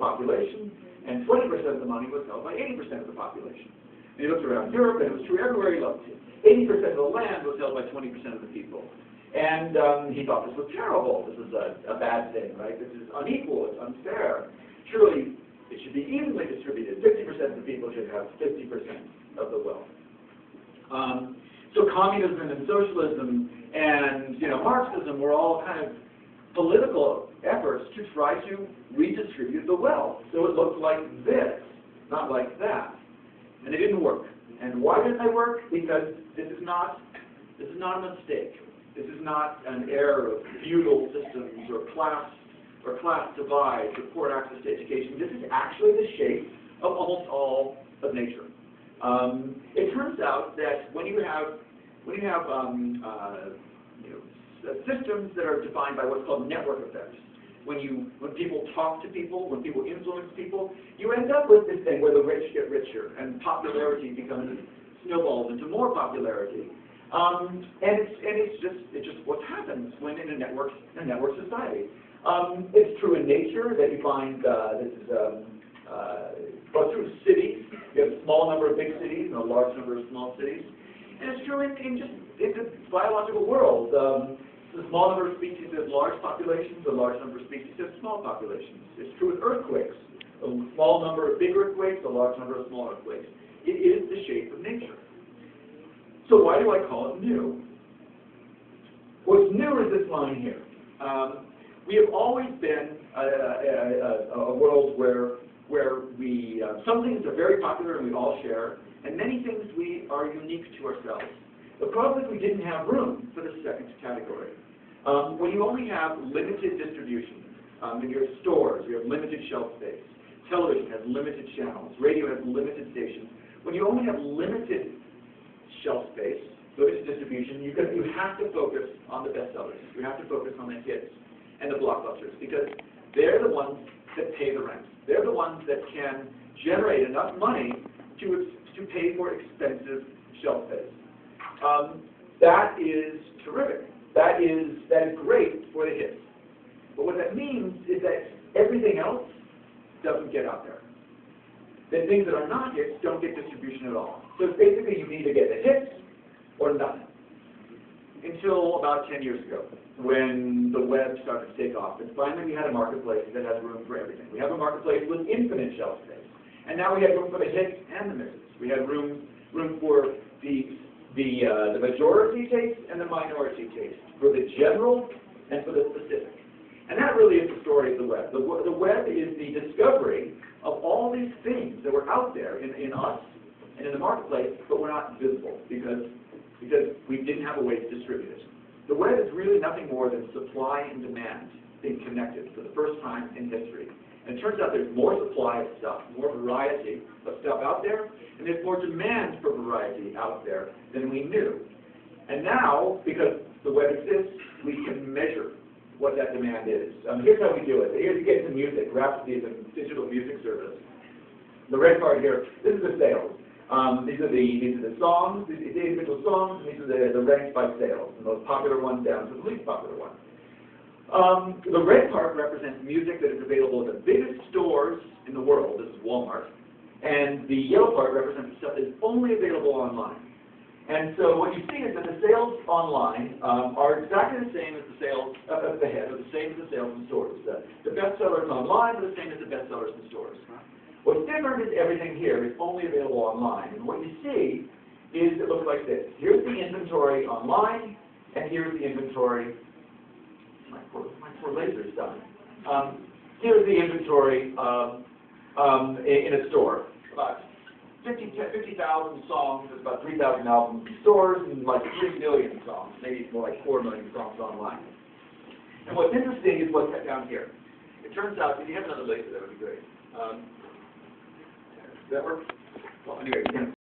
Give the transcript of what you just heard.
population, and 20% of the money was held by 80% of the population. And he looked around Europe, and it was true everywhere he looked. 80% of the land was held by 20% of the people. And he thought this was terrible. This is a bad thing, right? This is unequal. It's unfair. Surely it should be evenly distributed. 50% of the people should have 50% of the wealth. So communism and socialism and Marxism were all kind of political efforts to try to redistribute the wealth. So it looked like this, not like that. And it didn't work. And why didn't they work? Because this is not a mistake. This is not an error of feudal systems or class divides or poor access to education. This is actually the shape of almost all of nature. It turns out that when you have systems that are defined by what's called network effects, when people talk to people, when people influence people, you end up with this thing where the rich get richer and popularity becomes snowballs into more popularity. And it's just what happens when in a network society. It's true in nature that you find this is well, through cities. You have a small number of big cities and a large number of small cities. And it's true in the biological world. A small number of species have large populations, a large number of species have small populations. It's true with earthquakes. A small number of big earthquakes, a large number of small earthquakes. It is the shape of nature. So why do I call it new? What's new is this line here. We have always been a world where some things are very popular and we all share, and many things we are unique to ourselves. The problem is we didn't have room for the second category. When you only have limited distribution, in your stores you have limited shelf space, television has limited channels, radio has limited stations. When you only have limited shelf space, limited distribution, you have to focus on the bestsellers. You have to focus on the hits and the blockbusters, because they're the ones that pay the rent. They're the ones that can generate enough money to pay for expensive shelf space. That is terrific. That is great for the hits. But what that means is that everything else doesn't get out there. The things that are not hits don't get distribution at all. So basically you either get the hits or nothing. Until about 10 years ago, when the web started to take off, and finally we had a marketplace that has room for everything. We have a marketplace with infinite shelf space. And now we have room for the hits and the misses. We have room for the majority taste and the minority taste, for the general and for the specific. And that really is the story of the web. The web is the discovery of all these things that were out there in us and in the marketplace, but were not visible because we didn't have a way to distribute it. The web is really nothing more than supply and demand being connected for the first time in history. And it turns out there's more supply of stuff, more variety of stuff out there, and there's more demand for variety out there than we knew. And now, because the web exists, we can measure what that demand is. Here's how we do it. Here's you get into music. Rhapsody is a digital music service. The red part here, this is the sales. These are the songs, the individual songs, and these are the ranked by sales, the most popular ones down to the least popular one. The red part represents music that is available at the biggest stores in the world. This is Walmart. And the yellow part represents stuff that is only available online. And so what you see is that the sales online are exactly the same as the sales at the head, or the same as the sales in stores. The bestsellers online are the same as the bestsellers in stores. What's different is everything here is only available online. And what you see is it looks like this. Here's the inventory online, and here's the inventory. My poor laser's done. Here's the inventory in a store. About 50,000 songs, there's about 3,000 albums in stores, and like 3 million songs, maybe more like 4 million songs online. And what's interesting is what's down here. It turns out, if you have another laser, that would be great. Does that work? Well, anyway,